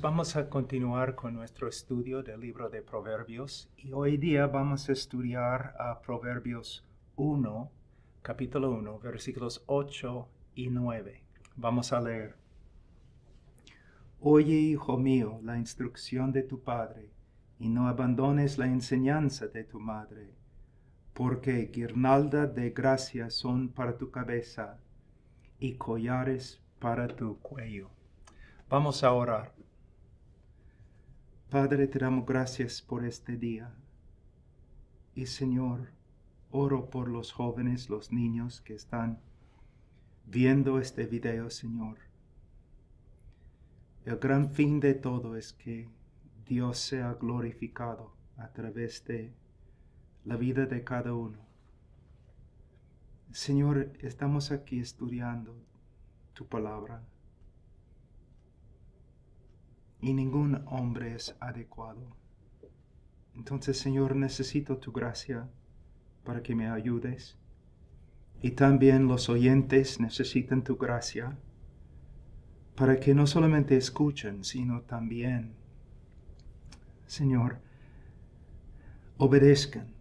vamos a continuar con nuestro estudio del libro de Proverbios y hoy día vamos a estudiar a Proverbios 1, capítulo 1, versículos 8 y 9. Vamos a leer. Oye, hijo mío, la instrucción de tu padre, y no abandones la enseñanza de tu madre, porque guirnalda de gracia son para tu cabeza y collares para tu cuello. Vamos a orar. Padre, te damos gracias por este día. Y Señor, oro por los jóvenes, los niños que están viendo este video, Señor. El gran fin de todo es que Dios sea glorificado a través de la vida de cada uno. Señor, estamos aquí estudiando tu palabra. Y ningún hombre es adecuado. Entonces, Señor, necesito tu gracia para que me ayudes. Y también los oyentes necesitan tu gracia para que no solamente escuchen, sino también, Señor, obedezcan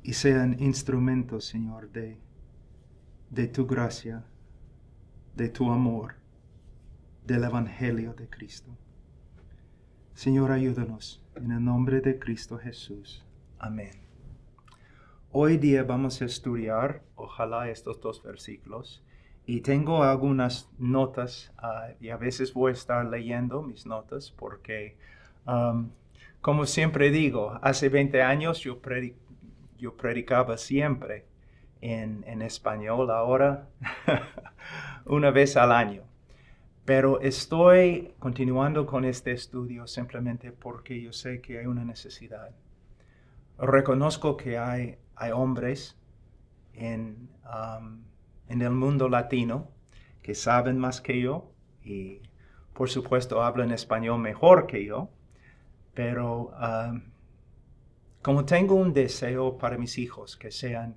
y sean instrumentos, Señor, de tu gracia, de tu amor, del Evangelio de Cristo. Señor, ayúdanos en el nombre de Cristo Jesús. Amén. Hoy día vamos a estudiar, ojalá, estos dos versículos. Y tengo algunas notas y a veces voy a estar leyendo mis notas porque, como siempre digo, hace 20 años yo predicaba siempre en español, ahora una vez al año. Pero estoy continuando con este estudio simplemente porque yo sé que hay una necesidad. Reconozco que hay hombres en el mundo latino que saben más que yo y por supuesto hablan español mejor que yo, pero como tengo un deseo para mis hijos que sean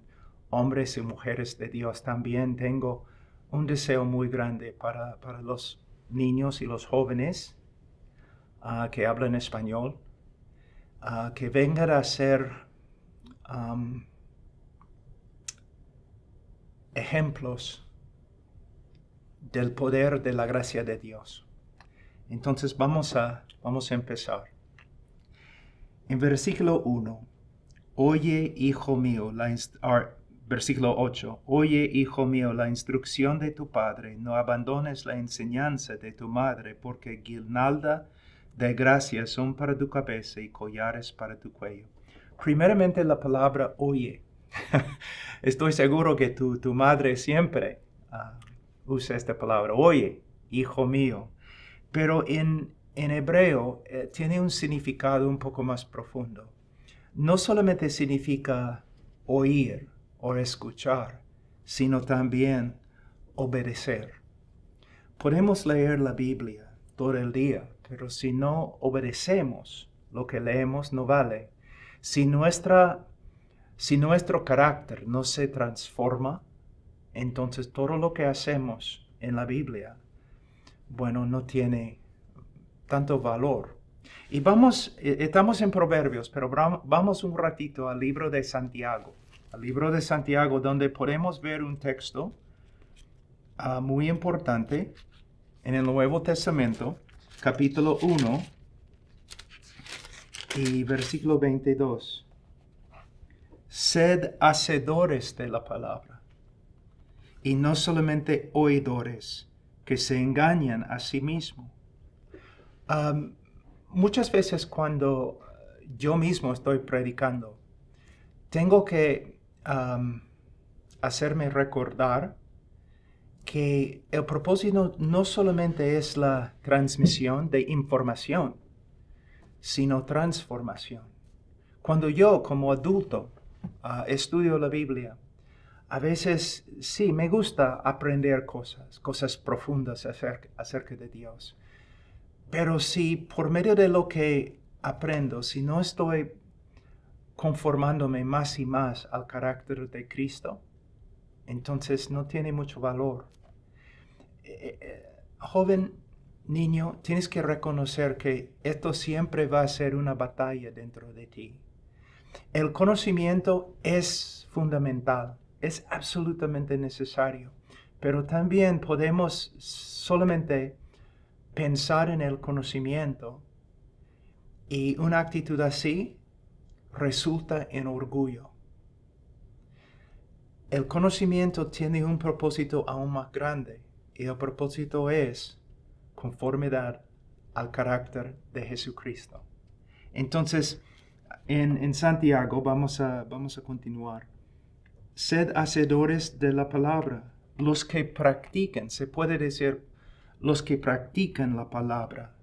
hombres y mujeres de Dios, también tengo un deseo muy grande para los niños y los jóvenes que hablan español, que vengan a ser ejemplos del poder de la gracia de Dios. Entonces vamos a empezar. En versículo 1, oye, hijo mío, versículo 8, oye, hijo mío, la instrucción de tu padre, no abandones la enseñanza de tu madre, porque guirnalda de gracia son para tu cabeza y collares para tu cuello. Primeramente la palabra oye. Estoy seguro que tu madre siempre usa esta palabra, oye, hijo mío. Pero en hebreo tiene un significado un poco más profundo. No solamente significa oír o escuchar, sino también obedecer. Podemos leer la Biblia todo el día, pero si no obedecemos lo que leemos no vale. Si nuestro carácter no se transforma, entonces todo lo que hacemos en la Biblia, bueno, no tiene tanto valor. Y estamos en Proverbios, pero vamos un ratito al libro de Santiago. Al libro de Santiago, donde podemos ver un texto muy importante en el Nuevo Testamento, capítulo 1 y versículo 22. Sed hacedores de la palabra, y no solamente oidores, que se engañan a sí mismos. Muchas veces cuando yo mismo estoy predicando, tengo que hacerme recordar que el propósito no solamente es la transmisión de información, sino transformación. Cuando yo como adulto estudio la Biblia, a veces sí me gusta aprender cosas profundas acerca de Dios. Pero si por medio de lo que aprendo, si no estoy conformándome más y más al carácter de Cristo, entonces no tiene mucho valor. Joven, niño, tienes que reconocer que esto siempre va a ser una batalla dentro de ti. El conocimiento es fundamental, es absolutamente necesario, pero también podemos solamente pensar en el conocimiento y una actitud así resulta en orgullo. El conocimiento tiene un propósito aún más grande y el propósito es conformidad al carácter de Jesucristo. Entonces, en Santiago vamos a continuar. Sed hacedores de la palabra, los que practican, se puede decir, los que practican la palabra,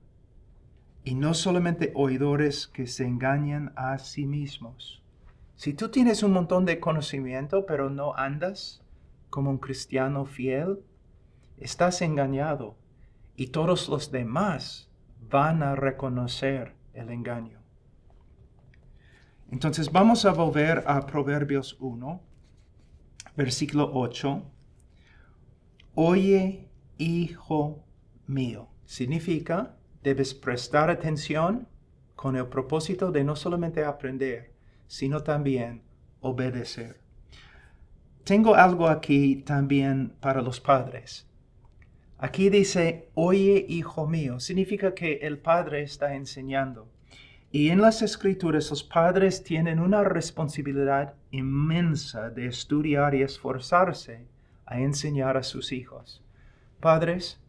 y no solamente oidores que se engañan a sí mismos. Si tú tienes un montón de conocimiento, pero no andas como un cristiano fiel, estás engañado y todos los demás van a reconocer el engaño. Entonces vamos a volver a Proverbios 1, versículo 8. Oye, hijo mío. Significa, debes prestar atención con el propósito de no solamente aprender, sino también obedecer. Tengo algo aquí también para los padres. Aquí dice, oye, hijo mío. Significa que el padre está enseñando. Y en las Escrituras los padres tienen una responsabilidad inmensa de estudiar y esforzarse a enseñar a sus hijos. Padres,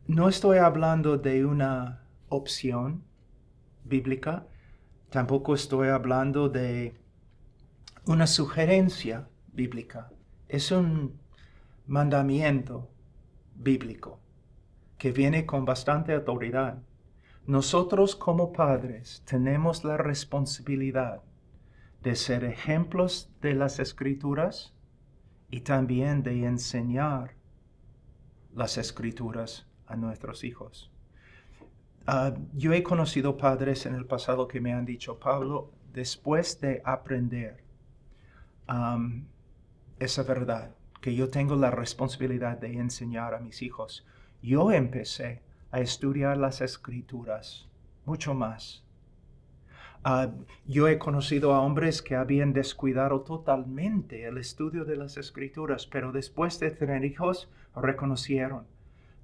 no estoy hablando de una opción bíblica, tampoco estoy hablando de una sugerencia bíblica. Es un mandamiento bíblico que viene con bastante autoridad. Nosotros como padres tenemos la responsabilidad de ser ejemplos de las Escrituras y también de enseñar las Escrituras a nuestros hijos. Yo he conocido padres en el pasado que me han dicho, Pablo, después de aprender esa verdad, que yo tengo la responsabilidad de enseñar a mis hijos, yo empecé a estudiar las Escrituras mucho más. Yo he conocido a hombres que habían descuidado totalmente el estudio de las Escrituras, pero después de tener hijos reconocieron,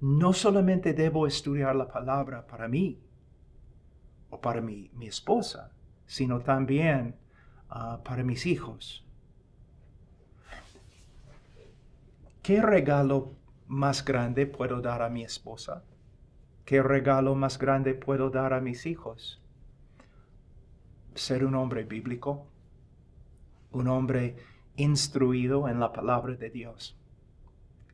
no solamente debo estudiar la palabra para mí o para mi esposa, sino también para mis hijos. ¿Qué regalo más grande puedo dar a mi esposa? ¿Qué regalo más grande puedo dar a mis hijos? Ser un hombre bíblico, un hombre instruido en la palabra de Dios.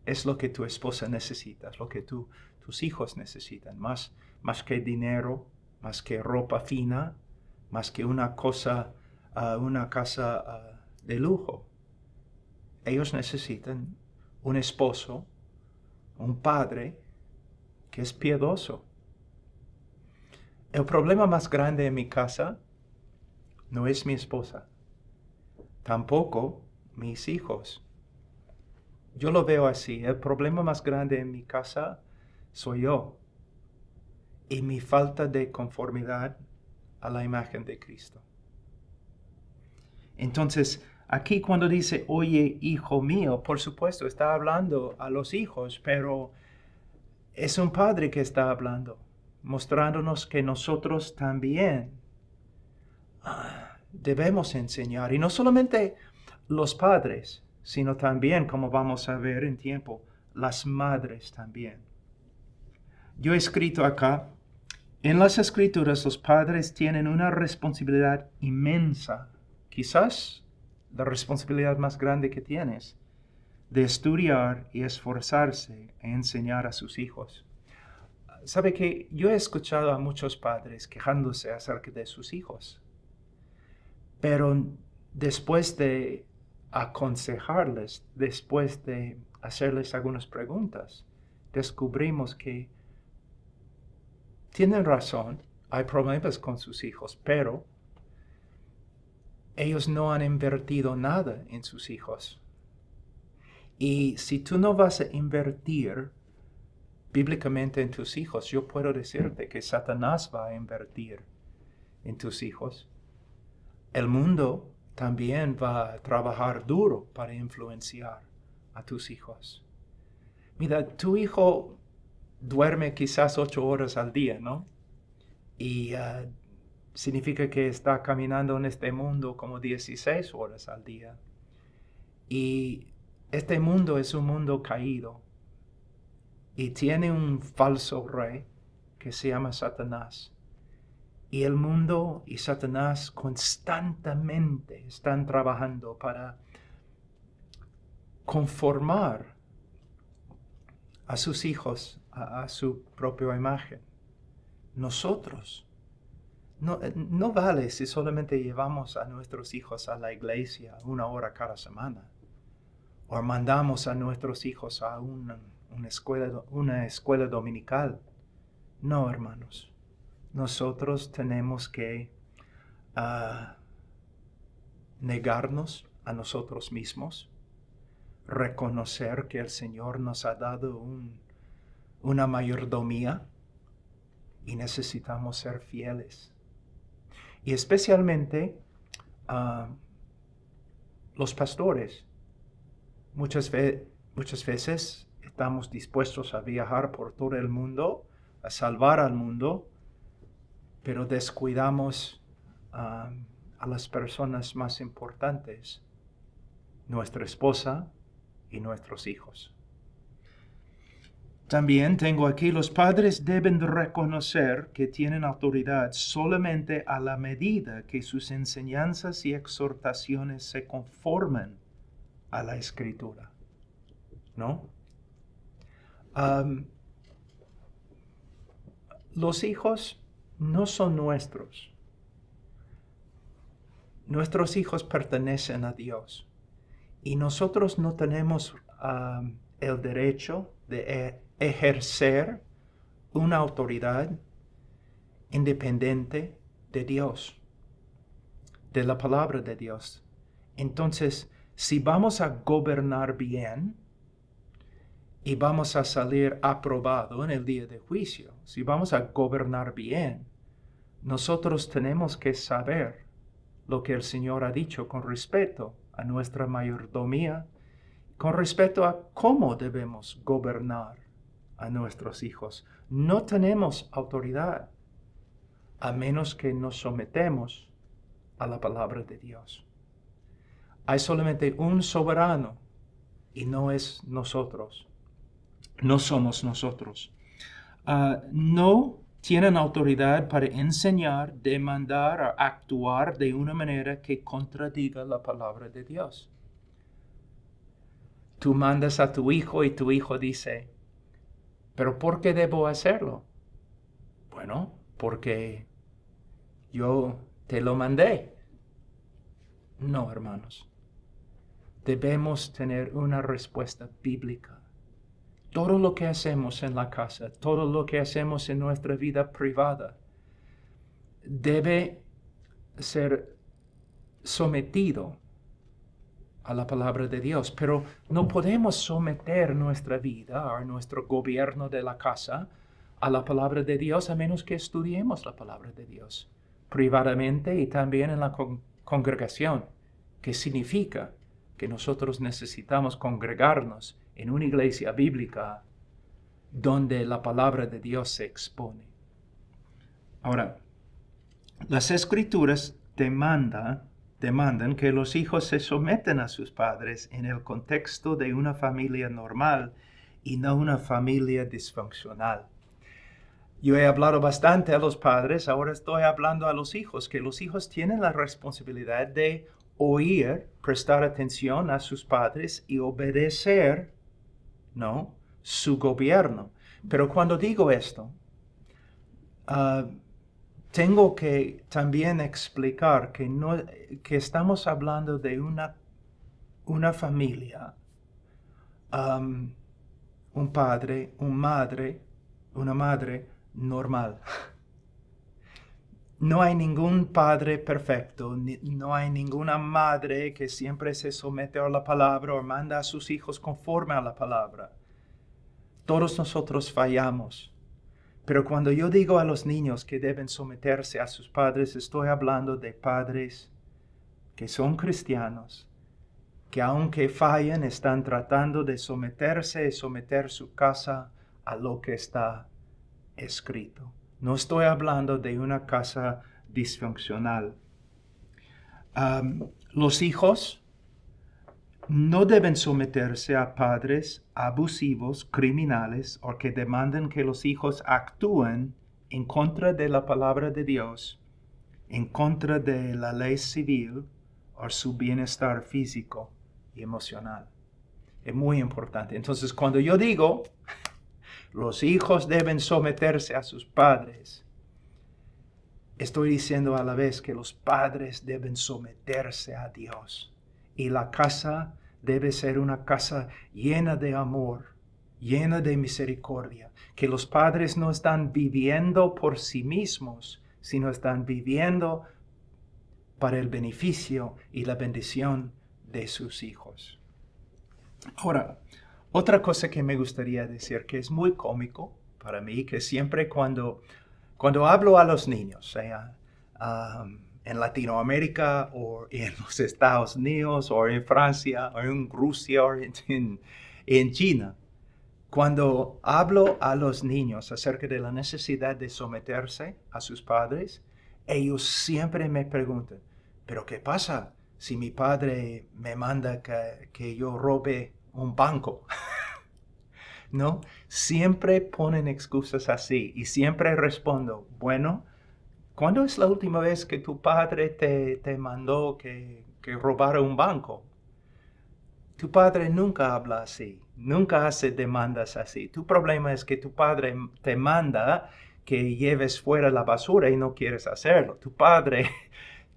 Es lo que tu esposa necesita, es lo que tus hijos necesitan, más que dinero, más que ropa fina, más que una casa de lujo. Ellos necesitan un esposo, un padre que es piadoso. El problema más grande en mi casa no es mi esposa, tampoco mis hijos. Yo lo veo así. El problema más grande en mi casa soy yo y mi falta de conformidad a la imagen de Cristo. Entonces, aquí cuando dice, oye, hijo mío, por supuesto, está hablando a los hijos, pero es un padre que está hablando, mostrándonos que nosotros también debemos enseñar. Y no solamente los padres, sino también, como vamos a ver en tiempo, las madres también. Yo he escrito acá, en las Escrituras los padres tienen una responsabilidad inmensa, quizás la responsabilidad más grande que tienes, de estudiar y esforzarse a enseñar a sus hijos. ¿Sabe que yo he escuchado a muchos padres quejándose acerca de sus hijos? Pero después de aconsejarles, después de hacerles algunas preguntas, descubrimos que tienen razón, hay problemas con sus hijos, pero ellos no han invertido nada en sus hijos. Y si tú no vas a invertir bíblicamente en tus hijos, yo puedo decirte que Satanás va a invertir en tus hijos. El mundo también va a trabajar duro para influenciar a tus hijos. Mira, tu hijo duerme quizás 8 horas al día, ¿no? Y significa que está caminando en este mundo como 16 horas al día. Y este mundo es un mundo caído. Y tiene un falso rey que se llama Satanás. Y el mundo y Satanás constantemente están trabajando para conformar a sus hijos a su propia imagen. Nosotros, no vale si solamente llevamos a nuestros hijos a la iglesia 1 hora cada semana, o mandamos a nuestros hijos a una escuela dominical. No, hermanos. Nosotros tenemos que negarnos a nosotros mismos, reconocer que el Señor nos ha dado una mayordomía y necesitamos ser fieles. Y especialmente los pastores. Muchas veces estamos dispuestos a viajar por todo el mundo, a salvar al mundo, pero descuidamos a las personas más importantes, nuestra esposa y nuestros hijos. También tengo aquí, los padres deben reconocer que tienen autoridad solamente a la medida que sus enseñanzas y exhortaciones se conforman a la Escritura, ¿no? Los hijos no son nuestros. Nuestros hijos pertenecen a Dios. Y nosotros no tenemos el derecho de ejercer una autoridad independiente de Dios, de la palabra de Dios. Entonces, si vamos a gobernar bien y vamos a salir aprobado en el día de juicio, si vamos a gobernar bien, nosotros tenemos que saber lo que el Señor ha dicho con respecto a nuestra mayordomía, con respecto a cómo debemos gobernar a nuestros hijos. No tenemos autoridad a menos que nos sometemos a la palabra de Dios. Hay solamente un soberano y no es nosotros. No somos nosotros. No tienen autoridad para enseñar, demandar o actuar de una manera que contradiga la palabra de Dios. Tú mandas a tu hijo y tu hijo dice, ¿pero por qué debo hacerlo? Bueno, porque yo te lo mandé. No, hermanos. Debemos tener una respuesta bíblica. Todo lo que hacemos en la casa, todo lo que hacemos en nuestra vida privada, debe ser sometido a la palabra de Dios. Pero no podemos someter nuestra vida o nuestro gobierno de la casa a la palabra de Dios a menos que estudiemos la palabra de Dios privadamente y también en la congregación, que significa que nosotros necesitamos congregarnos en una iglesia bíblica donde la palabra de Dios se expone. Ahora, las Escrituras demandan que los hijos se sometan a sus padres en el contexto de una familia normal y no una familia disfuncional. Yo he hablado bastante a los padres, ahora estoy hablando a los hijos, que los hijos tienen la responsabilidad de oír, prestar atención a sus padres y obedecer, ¿no?, su gobierno. Pero cuando digo esto, tengo que también explicar que estamos hablando de una familia, un padre, una madre normal. No hay ningún padre perfecto, no hay ninguna madre que siempre se somete a la palabra o manda a sus hijos conforme a la palabra. Todos nosotros fallamos. Pero cuando yo digo a los niños que deben someterse a sus padres, estoy hablando de padres que son cristianos, que aunque fallan, están tratando de someterse y someter su casa a lo que está escrito. No estoy hablando de una casa disfuncional. Los hijos no deben someterse a padres abusivos, criminales, o que demanden que los hijos actúen en contra de la palabra de Dios, en contra de la ley civil o su bienestar físico y emocional. Es muy importante. Entonces, cuando yo digo, los hijos deben someterse a sus padres, estoy diciendo a la vez que los padres deben someterse a Dios. Y la casa debe ser una casa llena de amor, llena de misericordia. Que los padres no están viviendo por sí mismos, sino están viviendo para el beneficio y la bendición de sus hijos. Ahora, otra cosa que me gustaría decir que es muy cómico para mí, que siempre cuando hablo a los niños, sea en Latinoamérica o en los Estados Unidos o en Francia o en Rusia o en China, cuando hablo a los niños acerca de la necesidad de someterse a sus padres, ellos siempre me preguntan, ¿pero qué pasa si mi padre me manda que yo robe un banco? ¿No? Siempre ponen excusas así y siempre respondo, bueno, ¿cuándo es la última vez que tu padre te mandó que robara un banco? Tu padre nunca habla así, nunca hace demandas así. Tu problema es que tu padre te manda que lleves fuera la basura y no quieres hacerlo. Tu padre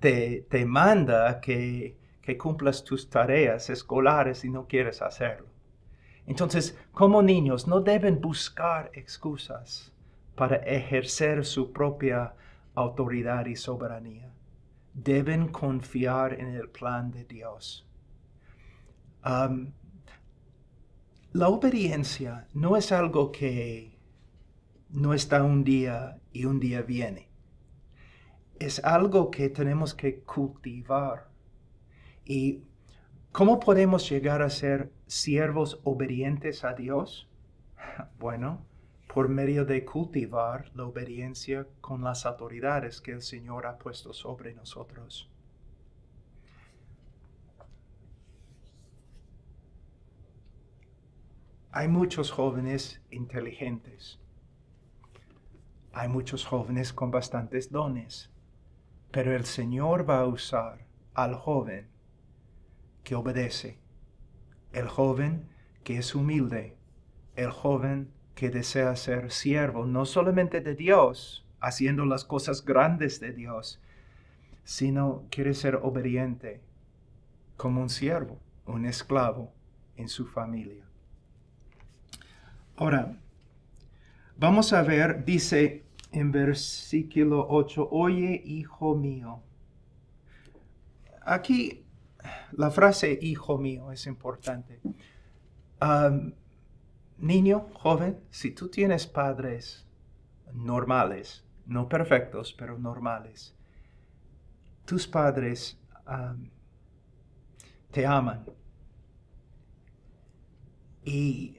te manda que cumplas tus tareas escolares y no quieres hacerlo. Entonces, como niños, no deben buscar excusas para ejercer su propia autoridad y soberanía. Deben confiar en el plan de Dios. La obediencia no es algo que no está un día y un día viene. Es algo que tenemos que cultivar. ¿Y cómo podemos llegar a ser siervos obedientes a Dios? Bueno, por medio de cultivar la obediencia con las autoridades que el Señor ha puesto sobre nosotros. Hay muchos jóvenes inteligentes. Hay muchos jóvenes con bastantes dones. Pero el Señor va a usar al joven que obedece, el joven que es humilde, el joven que desea ser siervo, no solamente de Dios, haciendo las cosas grandes de Dios, sino quiere ser obediente como un siervo, un esclavo en su familia. Ahora, vamos a ver, dice en versículo 8, oye, hijo mío. Aquí la frase hijo mío es importante. Niño, joven, si tú tienes padres normales, no perfectos, pero normales, tus padres te aman. Y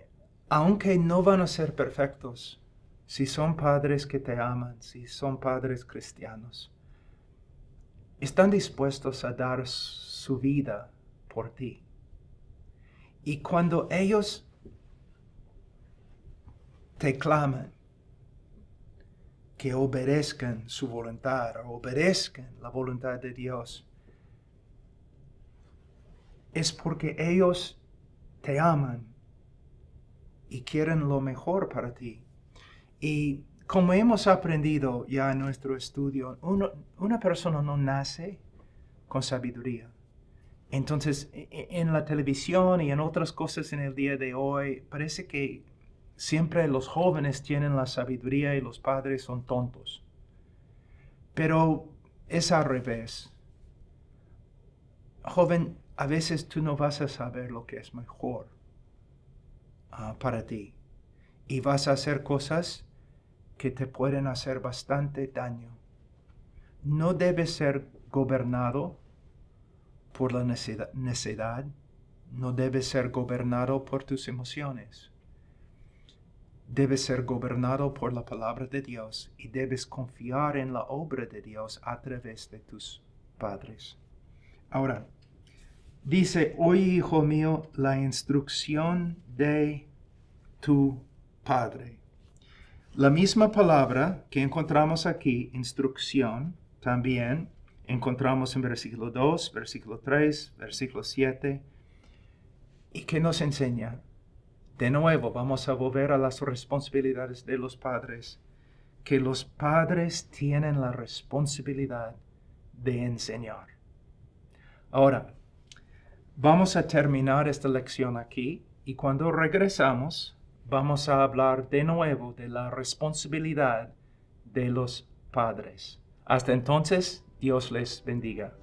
aunque no van a ser perfectos, si son padres que te aman, si son padres cristianos, están dispuestos a dar su vida por ti. Y cuando ellos te claman que obedezcan su voluntad o obedezcan la voluntad de Dios, es porque ellos te aman y quieren lo mejor para ti. Y como hemos aprendido ya en nuestro estudio, una persona no nace con sabiduría. Entonces, en la televisión y en otras cosas en el día de hoy, parece que siempre los jóvenes tienen la sabiduría y los padres son tontos. Pero es al revés. Joven, a veces tú no vas a saber lo que es mejor para ti. y vas a hacer cosas que te pueden hacer bastante daño. No debes ser gobernado por la necedad, no debes ser gobernado por tus emociones. Debes ser gobernado por la palabra de Dios y debes confiar en la obra de Dios a través de tus padres. Ahora, dice, oye, hijo mío, la instrucción de tu padre. La misma palabra que encontramos aquí, instrucción, también encontramos en versículo 2, versículo 3, versículo 7. ¿Y qué nos enseña? De nuevo, vamos a volver a las responsabilidades de los padres, que los padres tienen la responsabilidad de enseñar. Ahora, vamos a terminar esta lección aquí y cuando regresamos, vamos a hablar de nuevo de la responsabilidad de los padres. Hasta entonces, Dios les bendiga.